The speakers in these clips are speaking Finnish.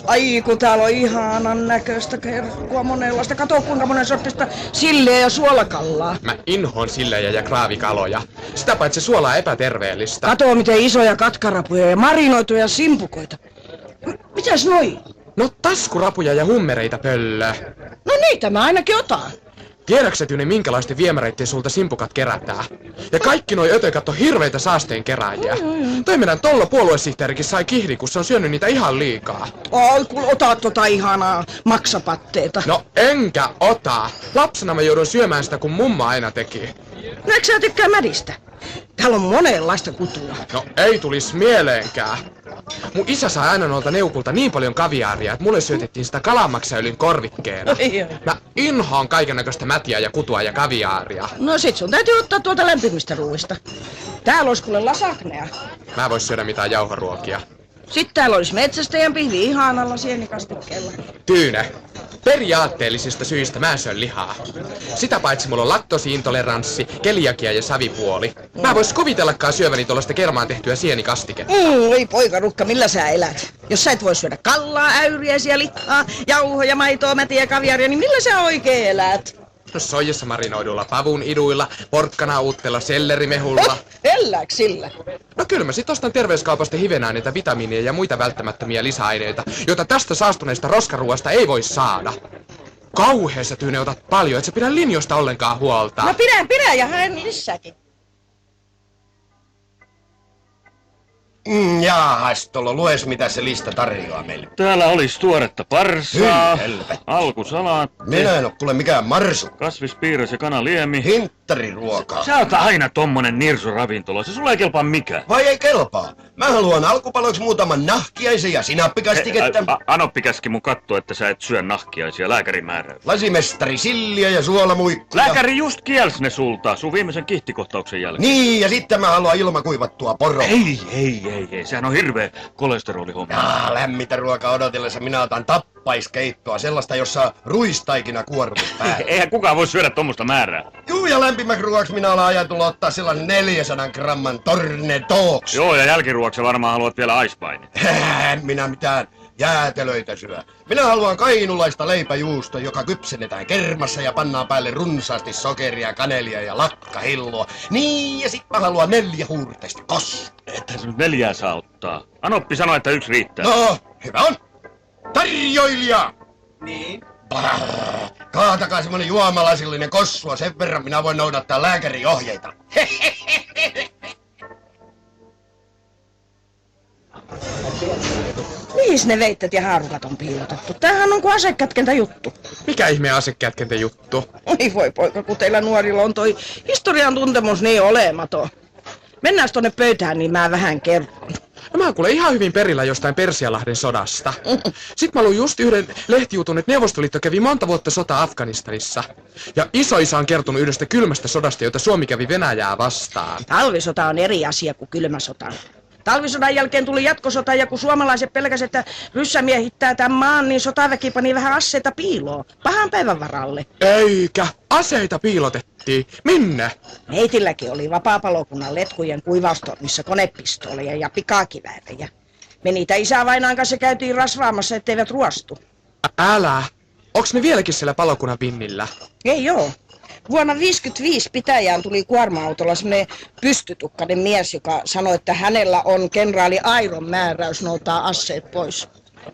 Ai kun täällä on ihanan näköistä kerkkua monenlaista. Kato kuinka monen sortista silleä ja suolakallaa. Mä inhoon sillejä ja kraavikaloja. Sitä paitsi suola on epäterveellistä. Kato miten isoja katkarapuja ja marinoituja simpukoita. Mitäs noi? No taskurapuja ja hummereita pöllö. No niitä mä ainakin otan. Tiedäksä Tyne minkälaisten viemäreitten sulta simpukat kerätään? Ja kaikki noi ötökat on hirveitä saasteen kerääjiä. Toi meidän Tollo puoluesihteerikin sai kihri, kun se on syönyt niitä ihan liikaa. Oi kun otat tota ihanaa maksapatteeta. No enkä ota. Lapsena mä joudun syömään sitä, kun mumma aina teki. No eikö sä tykkää mädistä? Täällä on monenlaista kutua. No ei tulis mieleenkään. Mun isä sai aina noilta neukulta niin paljon kaviaaria, että mulle syötettiin sitä kalamaksaylin korvikkeena. Mä inhoan kaikennäköistä mätiä ja kutua ja kaviaaria. No sit sun täytyy ottaa tuolta lämpimistä ruuista. Täällä olisi kuule lasagnea. Mä vois syödä mitään jauhoruokia. Sitten täällä olisi metsästäjän pihvi ihanalla sienikastikkeella. Tyyne, periaatteellisista syistä mä syön lihaa. Sitä paitsi mulla on laktoosiintoleranssi, keliakia ja savipuoli. Mä vois kuvitellakaan syöväni tuollaista kermaan tehtyä sienikastiketta. Ei poikarukka, millä sä elät? Jos sä et voi syödä kallaa, äyriäisiä, lihaa, jauhoja, maitoa, mätiä ja kaviaria, niin millä sä oikein elät? No soijassa marinoidulla pavun iduilla, porkkanauutteella, sellerimehulla. Elääks sillä? No kyllä mä sit ostan terveyskaupasta hivenaineita, vitamiineja ja muita välttämättömiä lisäaineita, joita tästä saastuneesta roskaruoasta ei voi saada. Kauheessa Tyyne otat paljon, et sä pidä linjoista ollenkaan huolta. No pidän ja haen lisääkin. Jaahas, Tollo, lues mitä se lista tarjoaa meille. Täällä olisi tuoretta parsaa, Helvetti. alkusalaatti, Minä en oo kuule mikään marsu. kasvispiiras ja kanaliemi. Hinttariruokaa. Sä oot aina tommonen nirsoravintola, se sulle ei kelpaa mikään. Vai ei kelpaa? Mä haluan alkupaloiksi muutaman nahkiaisen ja sinappikastiketta. Anoppi käski mun katsoa, että sä et syö nahkiaisia, lääkärin määräys. Lasimestari silliä ja suolamuikkuja. Lääkäri just kielsi ne sulta sun viimeisen kihtikohtauksen jälkeen. Niin, ja sitten mä haluan ilmakuivattua poroa. Ei, sehän on hirveä kolesterolihomma. Lämmitä ruokaa odotellessa minä otan tappaiskeittoa, sellaista, jossa ruistaikina kuorrut päällä. Eihän kukaan voi syödä tommoista määrää. Juu, ja lämpimäksi ruoaksi minä olen ajatellut ottaa sellainen 400 gramman tornedoks. Joo, ja jälkiruoksi varmaan haluat vielä aispaini. En minä mitään jäätelöitä syö. Minä haluan kainulaista leipäjuustoa, joka kypsennetään kermassa ja pannaan päälle runsaasti sokeria, kanelia ja lakkahilloa. Niin, ja sit mä haluan 4 huurteista kos. Että se nyt 4 saa ottaa. Anoppi sanoi, että 1 riittää. No, hyvä on. Tarjoilija! Niin? Kaatakaa semmonen juomalasillinen kossua, sen verran minä voin noudattaa lääkärin ohjeita. Mihin ne veittet ja haarukat on piilotettu? Tämähän on kuin asekätkentä juttu. Mikä ihmeen asekätkentä juttu? Oi voi poika, kun teillä nuorilla on toi historian tuntemus niin olematon. Mennään tonne pöytään, niin mä vähän kerron. No mä oon kuule ihan hyvin perillä jostain Persialahden sodasta. Sitten mä luin just yhden lehtijutun, että Neuvostoliitto kävi monta vuotta sotaa Afganistanissa. Ja isoisä on kertonut yhdestä kylmästä sodasta, jota Suomi kävi Venäjää vastaan. Talvisota on eri asia kuin kylmä sota. Talvisodan jälkeen tuli jatkosota ja kun suomalaiset pelkäsivät, että ryssä miehittää tämän maan, niin sotaväki pani vähän aseita piiloon. Pahan päivän varalle. Eikä, aseita piilotettiin. Minne? Meitilläkin oli vapaapalokunnan letkujen kuivaustornissa konepistooleja ja pikakiväärejä. Me niitä isävainaan kanssa käytiin rasvaamassa, etteivät ruostu. Älä. Onks ne vieläkin siellä palokunnan pinnillä? Ei joo. Vuonna 1955 pitäjään tuli kuorma-autolla semmoinen pystytukkainen mies, joka sanoi, että hänellä on kenraali Airon määräys noutaa aseet pois.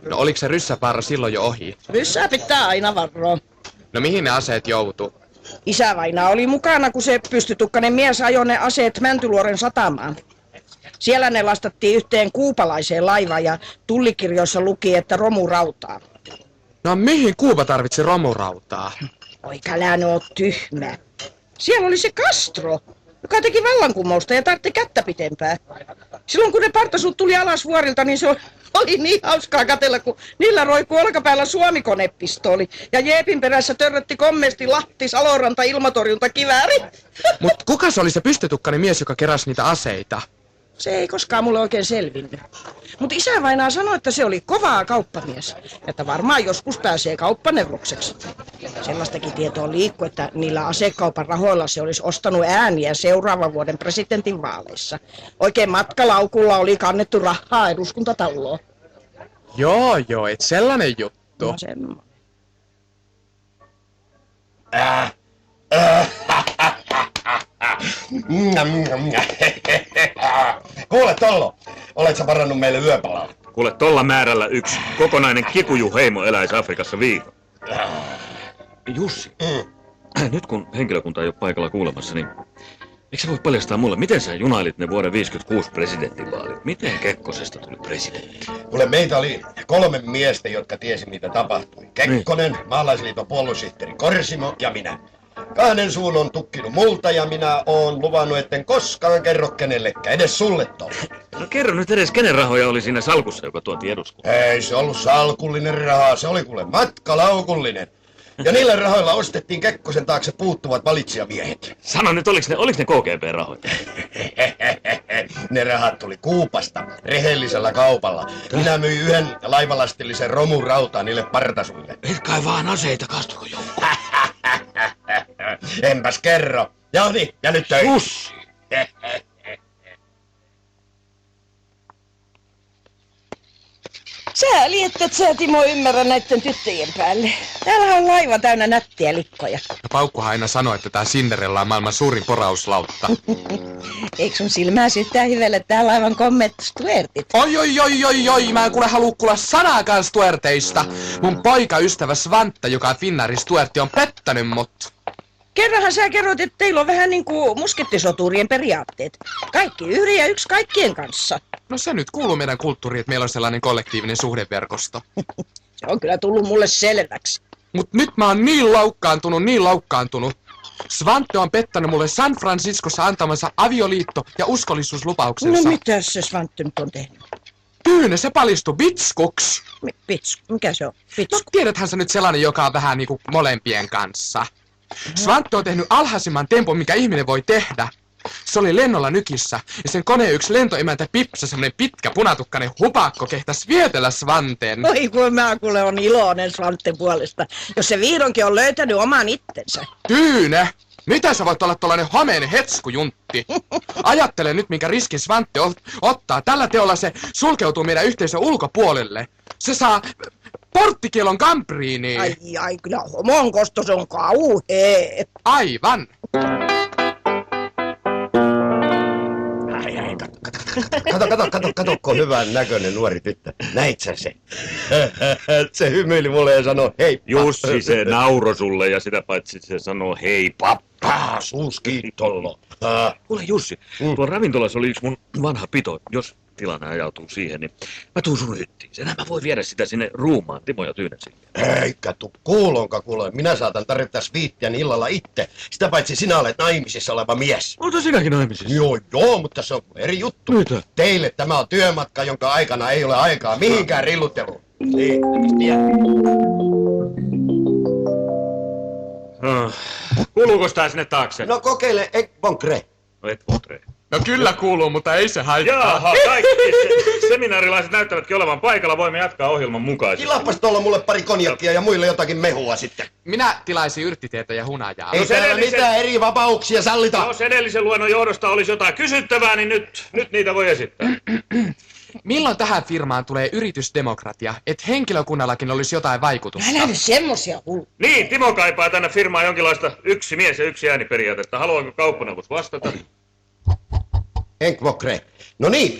No oliks se ryssäparra silloin jo ohi? Ryssää pitää aina varoa. No mihin ne aseet joutu? Isävainaa oli mukana, kun se pystytukkainen mies ajoi ne aseet Mäntyluoren satamaan. Siellä ne lastattiin yhteen kuupalaiseen laivaan ja tullikirjoissa luki, että romurautaa. No mihin Kuuba tarvitsi romurautaa? Oikalään oo tyhmä. Siellä oli se Castro, joka teki vallankumousta ja tartti kättä pitempää. Silloin kun ne partasut tuli alas vuorilta, niin se oli niin hauskaa katsella, kun niillä roikkui olkapäällä Suomi-konepistooli. Ja jeepin perässä törrötti kommesti Lahti Saloranta ilmatorjuntakivääri. Mut kuka se oli se pystytukkainen mies, joka keräsi niitä aseita? Se ei koskaan mulle oikein selvinnyt. Mutta isävainaa sanoi, että se oli kovaa kauppamies. Että varmaan joskus pääsee kauppaneuvokseksi. Sellaistakin tietoa liikkuu, että niillä asekaupan rahoilla se olisi ostanut ääniä seuraavan vuoden presidentinvaaleissa. Oikein matkalaukulla oli kannettu rahaa eduskuntataloon. Joo, et sellainen juttu. No semmoinen. Kuule Tollo, olet sä varannut meille yöpalaa? Kuule, tolla määrällä yksi kokonainen kikujuheimo eläisi Afrikassa viikon. Jussi, nyt kun henkilökunta ei ole paikalla kuulemassa, niin eikö sä voi paljastaa mulle, miten sä junailit ne vuoden 56 presidentinvaalit? Miten Kekkosesta tuli presidentti? Kuule, meitä oli 3 miestä, jotka tiesi mitä tapahtui. Kekkonen, maalaisliiton puoluesihteeri Korsimo ja minä. 2 suun on tukkinut multa ja minä oon luvannut, etten koskaan kerro kenellekään, edes sulle Tollo. No kerro nyt edes, kenen rahoja oli siinä salkussa, joka tuotiin eduskuntaan. Ei se ollut salkullinen rahaa, se oli kuule matkalaukullinen. Ja niillä rahoilla ostettiin Kekkosen taakse puuttuvat valitsijamiehet. Sano nyt, oliks ne KGB-rahoja? Ne rahat tuli Kuupasta, rehellisellä kaupalla. Minä myin 1 laivalastillisen romun rautaa niille partasuille. Et kai vaan aseita kastuko joukko. Enpäs kerro. Ja niin, ja nyt töihin. Jussi! Sääli, että sä Timo ymmärrä näitten tyttöjen päälle. Täällä on laiva täynnä nättiä likkoja. Ja Paukkuhan aina sanoi, että tää Cinderella on maailman suurin porauslautta. Eikö sun silmää syttää hivelle tää laivan kommentti Stuartit? Oi, mä en kuule halua kuulla sanaakaan Stuarteista. Mun poikaystävä Svante, joka on Finnari Stuartti, on pettänyt mut. Kerranhan sä kerroit, että teillä on vähän niinku muskettisoturien periaatteet. Kaikki yhden ja yksi kaikkien kanssa. No se nyt kuuluu meidän kulttuuriin, että meillä on sellainen kollektiivinen suhdeverkosto. Se on kyllä tullut mulle selväksi. Mut nyt mä oon niin loukkaantunut. Svante on pettänyt mulle San Franciscossa antamansa avioliitto- ja uskollisuuslupauksensa. No mitäs se Svante nyt on tehnyt? Tyyne, se palistui vitskuks. Mikä se on? No Vitsku. tiedäthän sä nyt sellainen, joka on vähän niinku molempien kanssa. Svante on tehnyt alhaisimman tempon, mikä ihminen voi tehdä. Se oli lennolla nykissä, ja sen koneen yksi lentoemäntä Pipsa, semmonen pitkä punatukkainen hupakko, kehtäs vietellä Svanteen. Oi kun mä kuule on iloinen Svanten puolesta, jos se vihdoinkin on löytänyt oman itsensä. Tyyne! Mitä sä voit olla tollanen homeinen hetskujuntti? Ajattele nyt, minkä riskin Svante ottaa. Tällä teolla se sulkeutuu meidän yhteisön ulkopuolelle. Se saa porttikielon Cambriiniin. Ai, kyllä homon kostos on kauhee. Aivan. Kato, kun hyvän näköinen nuori tyttö. Näit sä se? Se hymyili mulle ja sanoi hei. Jussi, se nauro sulle ja sitä paitsi se sanoo hei pappa. Suus kiittollo. Kuule Jussi, tuolla ravintolassa oli yksi mun vanha pito. Jos tilanne ajautuu siihen, niin mä tuun sun hyttiin. Enää mä voi viedä sitä sinne ruumaan, Timo ja Tyynen sinne. Eikä tuu kuulonka kuule. Minä saatan tarvita viittiän illalla itse. Sitä paitsi sinä olet naimisissa oleva mies. Oletko sinäkin naimisissa? Joo, mutta se on eri juttu. Mitä? Teille tämä on työmatka, jonka aikana ei ole aikaa mihinkään rillutteluun. Niin, Kuuluuko tää sinne taakse? no kokeile, Bonkre. No et Bonkre. No kyllä kuuluu, mutta ei se haittaa. Jaha, kaikki seminaarilaiset näyttävätkin olevan paikalla. Voimme jatkaa ohjelman mukaisesti. Tilappas tuolla mulle pari konjakkia ja muille jotakin mehua sitten. Minä tilaisin yrttiteetä ja hunajaa. Ei täällä mitään eri vapauksia sallita. Jos edellisen luennon johdosta olisi jotain kysyttävää, niin nyt niitä voi esittää. Milloin tähän firmaan tulee yritysdemokratia, että henkilökunnallakin olisi jotain vaikutusta? Älä nyt semmosia hullu. Niin, Timo kaipaa tänne firmaan jonkinlaista yksi mies ja yksi ääni periaatetta. Haluaako kauppaneuvos vastata? Bonkre. No niin,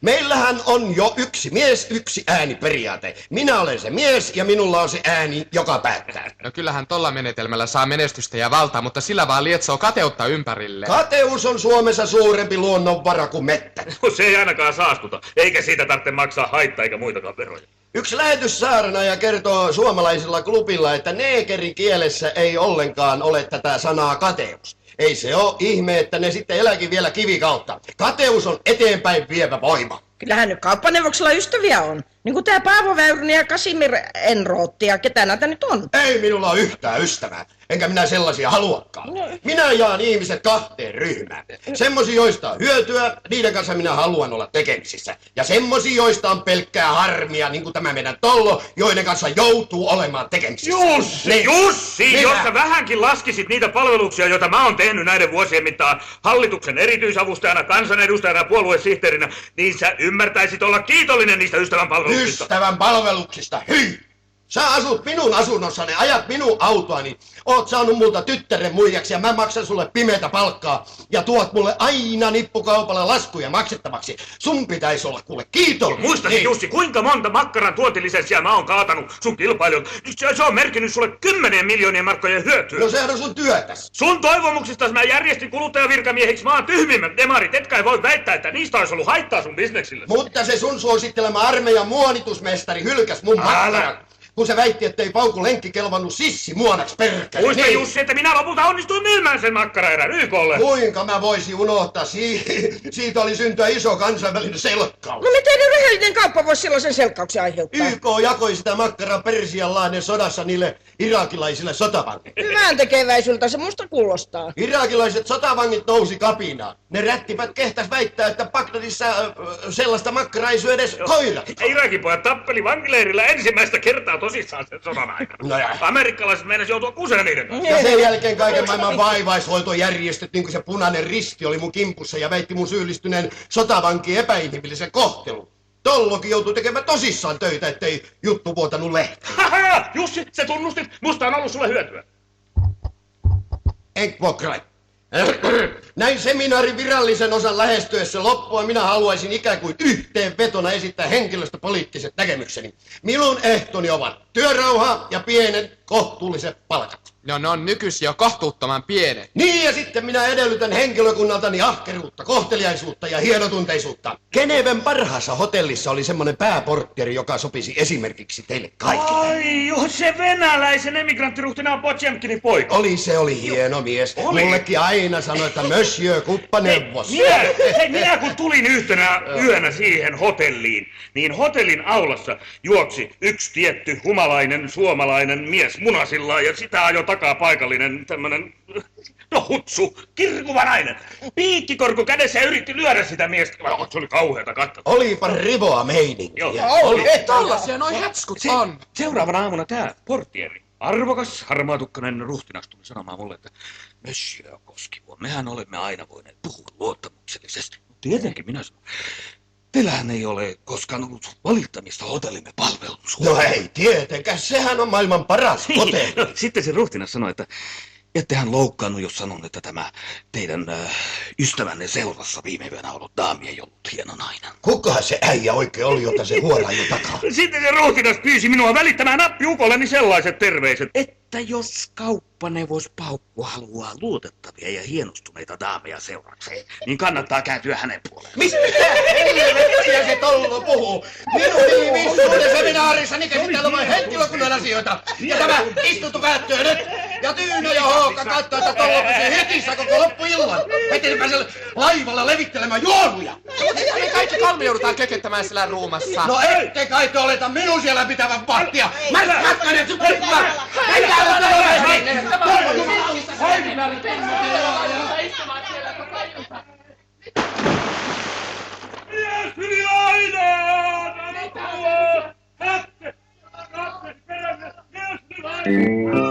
meillähän on jo yksi mies, yksi ääni periaate. Minä olen se mies ja minulla on se ääni, joka päättää. No kyllähän tolla menetelmällä saa menestystä ja valtaa, mutta sillä vaan lietsoo kateutta ympärille. Kateus on Suomessa suurempi luonnonvara kuin mettä. No, se ei ainakaan saastuta, eikä siitä tarvitse maksaa haittaa eikä muitakaan veroja. Yksi lähetyssaarnaaja kertoo suomalaisella klubilla, että neekerin kielessä ei ollenkaan ole tätä sanaa kateus. Ei se oo ihme, että ne sitten eläkin vielä kivikautta. Kateus on eteenpäin vievä voima. Kyllähän nyt kauppaneuvoksella ystäviä on. Niin kuin tää Paavo Väyrynen ja Kasimir Enrootti ja ketä näitä nyt on. Ei minulla ole yhtään ystävää, enkä minä sellaisia haluakaan. Minä jaan ihmiset kahteen ryhmään. Semmosia, joista on hyötyä, niiden kanssa minä haluan olla tekemisissä. Ja semmosia, joista on pelkkää harmia, niin kuin tämä meidän Tollo, joiden kanssa joutuu olemaan tekemisissä. Jussi, jos sä vähänkin laskisit niitä palveluksia, joita mä oon tehnyt näiden vuosien mittaan hallituksen erityisavustajana, kansanedustajana ja puoluesihteerinä, niin sä ymmärtäisit olla kiitollinen niistä ystävän palveluksista. Ystävän palveluksista, hyi! Sä asut minun asunnossani, ajat minun autoani, oot saanut multa tyttären muijaksi ja mä maksan sulle pimeätä palkkaa ja tuot mulle aina nippukaupalla laskuja maksettavaksi. Sun pitäisi olla kuule kiitollinen. Muistasi Jussi, kuinka monta makkaran tuontilisenssiä mä oon kaatanut sun kilpailijoilta? Se on merkinnyt sulle 10 miljoonien markkojen hyötyä. No sehän on sun työtäs. Sun toivomuksista mä järjestin kuluttajavirkamiehiksi maan tyhmimmät demarit, etkä ei voi väittää, että niistä olisi ollut haittaa sun bisneksille. Mutta se sun suosittelema armeijan muonitusmestari hylkäs mun makkaran. Kun se väitti, ettei Pauku Lenkki kelvannut sissi muonaksi perkele. Muista niin. Jussi, että minä lopulta onnistuin myymään sen makkaraerän YK:lle. Kuinka mä voisin unohtaa? Siitä oli syntyä iso kansainvälinen selkkaus. No miten nyt rehellinen kauppa voisi sellaisen selkkauksen aiheuttaa? YK jakoi sitä makkaraa Persianlahden sodassa niille irakilaisille sotavangeille. Hyvän tekeväisyltä se musta kuulostaa. Irakilaiset sotavangit nousi kapinaan. Ne rättipät kehtäs väittää, että Bagdadissa sellaista makkaraa ei syö edes koirat. Irakin pojat tappeli vankileirillä ensimmäistä kertaa tosissaan sen sodan aikana. No ja. Amerikkalaiset meinas joutua kuseen niiden kanssa. Ja sen jälkeen kaiken maailman vaivaishoitojärjestöt, niin kuin se Punainen Risti, oli mun kimpussa ja väitti mun syyllistyneen sotavankien epäinhimillisen kohtelun. Tollokin joutui tekemään tosissaan töitä, ettei juttu vuotanut lehteen. Haha! Jussi, se tunnustit. Musta on ollut sulle hyötyä. Enkvokrai. Näin seminaarin virallisen osan lähestyessä loppua minä haluaisin ikään kuin yhteenvetona esittää henkilöstöpoliittiset näkemykseni. Minun ehtoni ovat työrauha ja pienet kohtuulliset palkat. No ne on nykyisin jo kohtuuttoman pienet. Niin ja sitten minä edellytän henkilökunnaltani ahkeruutta, kohteliaisuutta ja hienotunteisuutta. Geneven parhaassa hotellissa oli semmonen pääportteri, joka sopisi esimerkiksi teille kaikille. Ai joo, se venäläisen emigranttiruhtinaan Potjemkinin poika. Oli hieno mies. Oli. Mullekin aina sanoi, että Monsieur kuppa neuvos. Minä kun tulin yhtenä yönä siihen hotelliin, niin hotellin aulassa juoksi yksi tietty humalainen suomalainen mies munasillaan ja sitä ajoi takaa paikallinen tämmönen, no hutsu, kirkuva nainen. Piikkikorku kädessä ja yritti lyödä sitä miestä. Se oli kauheata katsoa. Olipa rivoa meininkiä. Joo. Tollasia noi hätskut on. Seuraavana aamuna tää portieri, arvokas harmaatukkainen ruhtinas tuli sanomaan mulle, että Monsieur Koskivuo, mehän olemme aina voineet puhua luottamuksellisesti. Tietenkin minä sanon. Teillähän ei ole koskaan ollut valittamista hotellimme palvelun No ei tietenkään, sehän on maailman paras hotelli. No, sitten se ruhtinas sanoi, että ettehän loukkaannut, jos sanon, että tämä teidän ystävänne seurassa viime yönä ollut daami ei ollut hieno nainen. Kuka se äijä oikein oli, jota se huoraili takaa? Sitten se ruhtinas pyysi minua välittämään nappiukolleni sellaiset terveiset, että jos kauppaneuvos Paukku haluaa luotettavia ja hienostuneita daameja seurakseen, niin kannattaa kääntyä hänen puoleen. Mistä helvettiä se Tollo puhuu? Minun ihmissuuden seminaarissani käsitellään vain henkilökunnan asioita. Ja tämä istunto päättyy nyt. Ja Tyyno ja Hookka katsoo, että Tollo pysyy hetissä koko loppuillan. Ettei pääse laivalla levittelemään juoruja. Me kaikki kolme joudutaan kököttämään siellä ruumassa. No ette kai te oleta minun siellä pitävän vahtia. Mätkänet sun pirkkaa. Mitä Mies yli aina! Katse! Mies yli aina!